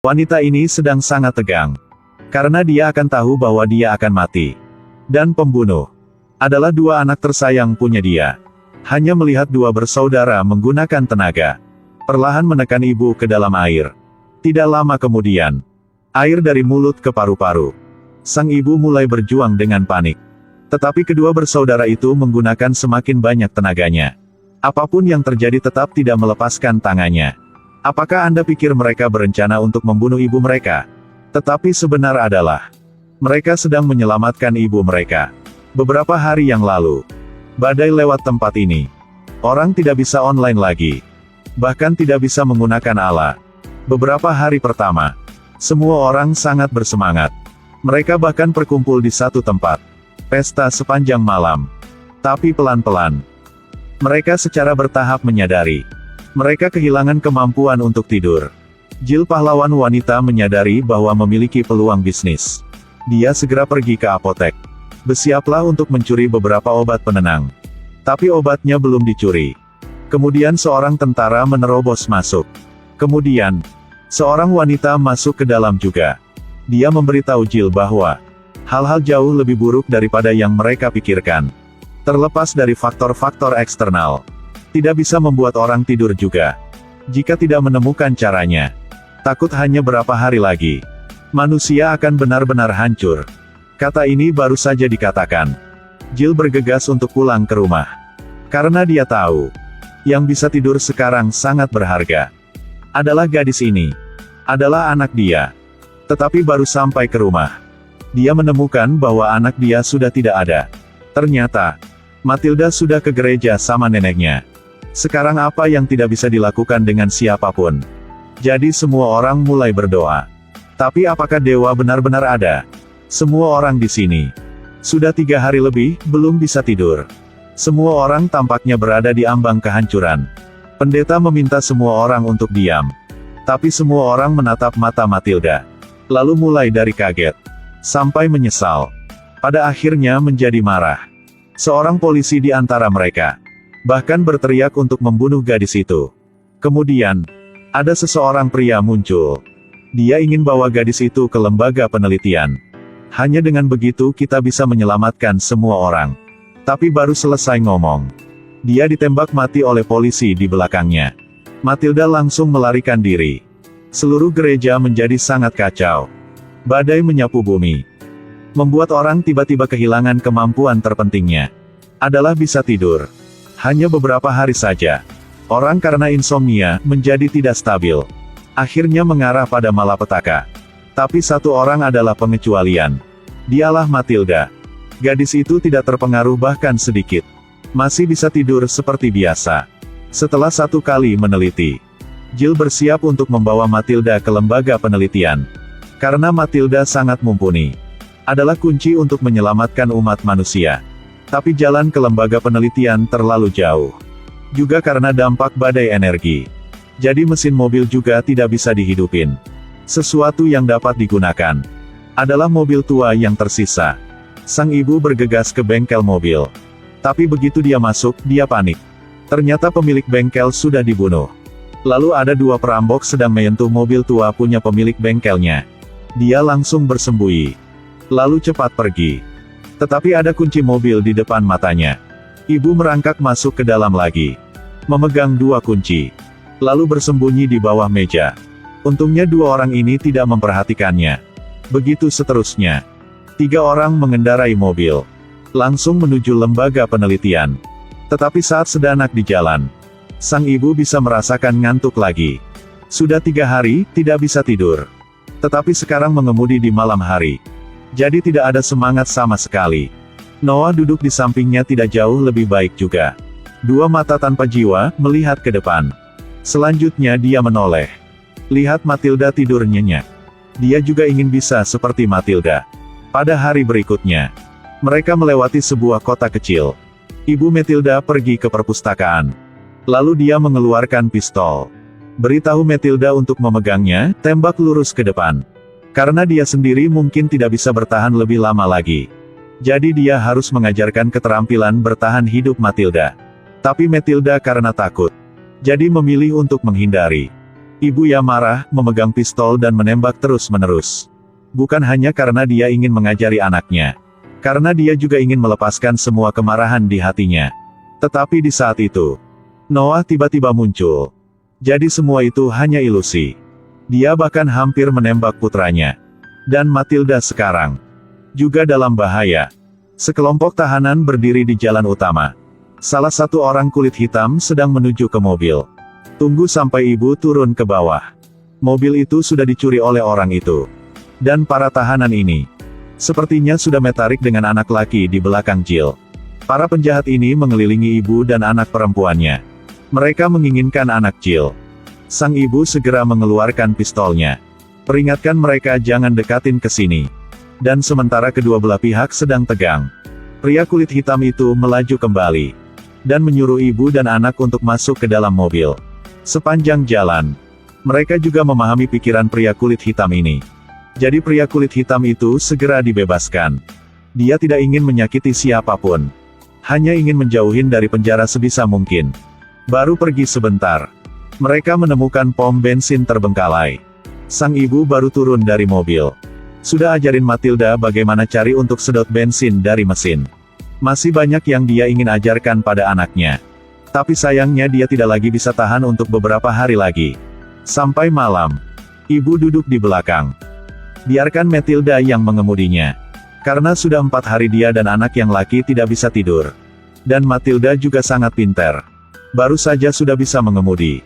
Wanita ini sedang sangat tegang. Karena dia akan tahu bahwa dia akan mati. Dan pembunuh adalah dua anak tersayang punya dia. Hanya melihat dua bersaudara menggunakan tenaga perlahan menekan ibu ke dalam air. Tidak lama kemudian, air dari mulut ke paru-paru. Sang ibu mulai berjuang dengan panik. Tetapi kedua bersaudara itu menggunakan semakin banyak tenaganya. Apapun yang terjadi tetap tidak melepaskan tangannya. Apakah Anda pikir mereka berencana untuk membunuh ibu mereka? Tetapi sebenar adalah, mereka sedang menyelamatkan ibu mereka. Beberapa hari yang lalu, badai lewat tempat ini. Orang tidak bisa online lagi. Bahkan tidak bisa menggunakan alat. Beberapa hari pertama, semua orang sangat bersemangat. Mereka bahkan berkumpul di satu tempat. Pesta sepanjang malam. Tapi pelan-pelan, mereka secara bertahap menyadari, mereka kehilangan kemampuan untuk tidur. Jill, pahlawan wanita, menyadari bahwa memiliki peluang bisnis. Dia segera pergi ke apotek. Bersiaplah untuk mencuri beberapa obat penenang. Tapi obatnya belum dicuri. Kemudian seorang tentara menerobos masuk. Kemudian, seorang wanita masuk ke dalam juga. Dia memberitahu Jill bahwa hal-hal jauh lebih buruk daripada yang mereka pikirkan. Terlepas dari faktor-faktor eksternal, tidak bisa membuat orang tidur juga. Jika tidak menemukan caranya, takut hanya berapa hari lagi, manusia akan benar-benar hancur. Kata ini baru saja dikatakan. Jill bergegas untuk pulang ke rumah. Karena dia tahu, yang bisa tidur sekarang sangat berharga. Adalah gadis ini. Adalah anak dia. Tetapi baru sampai ke rumah, dia menemukan bahwa anak dia sudah tidak ada. Ternyata, Matilda sudah ke gereja sama neneknya. Sekarang apa yang tidak bisa dilakukan dengan siapapun? Jadi semua orang mulai berdoa. Tapi apakah dewa benar-benar ada? Semua orang di sini sudah 3 hari lebih, belum bisa tidur. Semua orang tampaknya berada di ambang kehancuran. Pendeta meminta semua orang untuk diam. Tapi semua orang menatap mata Matilda. Lalu mulai dari kaget, sampai menyesal. Pada akhirnya menjadi marah. Seorang polisi di antara mereka bahkan berteriak untuk membunuh gadis itu. Kemudian, ada seseorang pria muncul. Dia ingin bawa gadis itu ke lembaga penelitian. Hanya dengan begitu kita bisa menyelamatkan semua orang. Tapi baru selesai ngomong, dia ditembak mati oleh polisi di belakangnya. Matilda langsung melarikan diri. Seluruh gereja menjadi sangat kacau. Badai menyapu bumi, membuat orang tiba-tiba kehilangan kemampuan terpentingnya. Adalah bisa tidur. Hanya beberapa hari saja, orang karena insomnia, menjadi tidak stabil. Akhirnya mengarah pada malapetaka. Tapi satu orang adalah pengecualian. Dialah Matilda. Gadis itu tidak terpengaruh bahkan sedikit. Masih bisa tidur seperti biasa. Setelah 1 kali meneliti, Jill bersiap untuk membawa Matilda ke lembaga penelitian. Karena Matilda sangat mumpuni. Adalah kunci untuk menyelamatkan umat manusia. Tapi jalan ke lembaga penelitian terlalu jauh. Juga karena dampak badai energi. Jadi mesin mobil juga tidak bisa dihidupin. Sesuatu yang dapat digunakan adalah mobil tua yang tersisa. Sang ibu bergegas ke bengkel mobil. Tapi begitu dia masuk, dia panik. Ternyata pemilik bengkel sudah dibunuh. Lalu ada 2 perampok sedang menyentuh mobil tua punya pemilik bengkelnya. Dia langsung bersembunyi. Lalu cepat pergi. Tetapi ada kunci mobil di depan matanya. Ibu merangkak masuk ke dalam lagi. Memegang 2 kunci. Lalu bersembunyi di bawah meja. Untungnya 2 orang ini tidak memperhatikannya. Begitu seterusnya. 3 orang mengendarai mobil. Langsung menuju lembaga penelitian. Tetapi saat sedanak di jalan, sang ibu bisa merasakan ngantuk lagi. Sudah 3 hari, tidak bisa tidur. Tetapi sekarang mengemudi di malam hari. Jadi tidak ada semangat sama sekali. Noah duduk di sampingnya tidak jauh lebih baik juga. 2 mata tanpa jiwa, melihat ke depan. Selanjutnya dia menoleh. Lihat Matilda tidur nyenyak. Dia juga ingin bisa seperti Matilda. Pada hari berikutnya, mereka melewati sebuah kota kecil. Ibu Matilda pergi ke perpustakaan. Lalu dia mengeluarkan pistol. Beritahu Matilda untuk memegangnya, tembak lurus ke depan. Karena dia sendiri mungkin tidak bisa bertahan lebih lama lagi. Jadi dia harus mengajarkan keterampilan bertahan hidup Matilda. Tapi Matilda karena takut, jadi memilih untuk menghindari. Ibu Ya marah, memegang pistol dan menembak terus-menerus. Bukan hanya karena dia ingin mengajari anaknya. Karena dia juga ingin melepaskan semua kemarahan di hatinya. Tetapi di saat itu, Noah tiba-tiba muncul. Jadi semua itu hanya ilusi. Dia bahkan hampir menembak putranya. Dan Matilda sekarang juga dalam bahaya. Sekelompok tahanan berdiri di jalan utama. Salah satu orang kulit hitam sedang menuju ke mobil. Tunggu sampai ibu turun ke bawah. Mobil itu sudah dicuri oleh orang itu. Dan para tahanan ini sepertinya sudah metarik dengan anak laki di belakang Jill. Para penjahat ini mengelilingi ibu dan anak perempuannya. Mereka menginginkan anak Jill. Sang ibu segera mengeluarkan pistolnya. Peringatkan mereka jangan dekatin ke sini. Dan sementara kedua belah pihak sedang tegang, pria kulit hitam itu melaju kembali. Dan menyuruh ibu dan anak untuk masuk ke dalam mobil. Sepanjang jalan, mereka juga memahami pikiran pria kulit hitam ini. Jadi pria kulit hitam itu segera dibebaskan. Dia tidak ingin menyakiti siapapun. Hanya ingin menjauhin dari penjara sebisa mungkin. Baru pergi sebentar, mereka menemukan pom bensin terbengkalai. Sang ibu baru turun dari mobil. Sudah ajarin Matilda bagaimana cari untuk sedot bensin dari mesin. Masih banyak yang dia ingin ajarkan pada anaknya. Tapi sayangnya dia tidak lagi bisa tahan untuk beberapa hari lagi. Sampai malam, ibu duduk di belakang. Biarkan Matilda yang mengemudinya. Karena sudah 4 hari dia dan anak yang laki tidak bisa tidur. Dan Matilda juga sangat pintar. Baru saja sudah bisa mengemudi.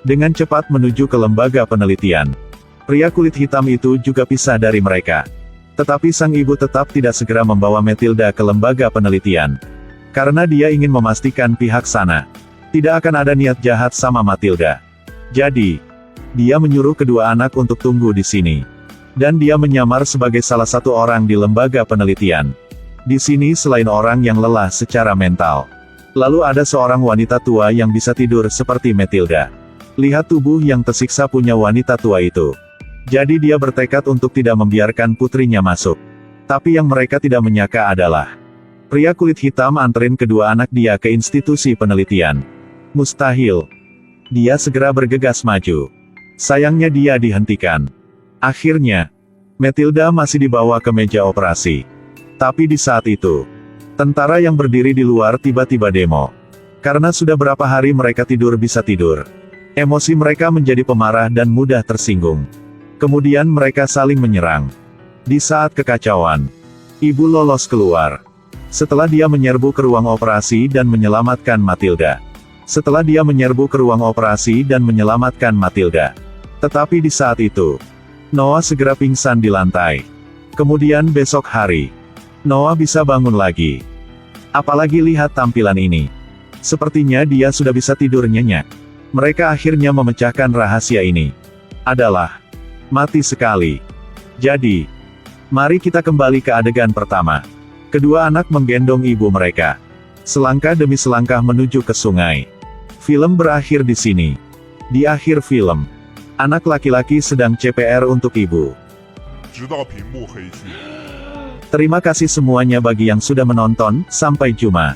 Dengan cepat menuju ke lembaga penelitian. Pria kulit hitam itu juga pisah dari mereka. Tetapi sang ibu tetap tidak segera membawa Matilda ke lembaga penelitian. Karena dia ingin memastikan pihak sana tidak akan ada niat jahat sama Matilda. Jadi, dia menyuruh kedua anak untuk tunggu di sini. Dan dia menyamar sebagai salah satu orang di lembaga penelitian. Di sini selain orang yang lelah secara mental, lalu ada seorang wanita tua yang bisa tidur seperti Matilda. Lihat tubuh yang tersiksa punya wanita tua itu. Jadi dia bertekad untuk tidak membiarkan putrinya masuk. Tapi yang mereka tidak menyangka adalah pria kulit hitam anterin kedua anak dia ke institusi penelitian. Mustahil. Dia segera bergegas maju. Sayangnya dia dihentikan. Akhirnya, Matilda masih dibawa ke meja operasi. Tapi di saat itu, tentara yang berdiri di luar tiba-tiba demo. Karena sudah berapa hari mereka tidur bisa tidur. Emosi mereka menjadi pemarah dan mudah tersinggung. Kemudian mereka saling menyerang. Di saat kekacauan, ibu lolos keluar. Setelah dia menyerbu ke ruang operasi dan menyelamatkan Matilda. Tetapi di saat itu, Noah segera pingsan di lantai. Kemudian besok hari, Noah bisa bangun lagi. Apalagi lihat tampilan ini. Sepertinya dia sudah bisa tidur nyenyak. Mereka akhirnya memecahkan rahasia ini. Adalah mati sekali. Jadi, mari kita kembali ke adegan pertama. Kedua anak menggendong ibu mereka. Selangkah demi selangkah menuju ke sungai. Film berakhir di sini. Di akhir film, anak laki-laki sedang CPR untuk ibu. Terima kasih semuanya bagi yang sudah menonton, sampai jumpa.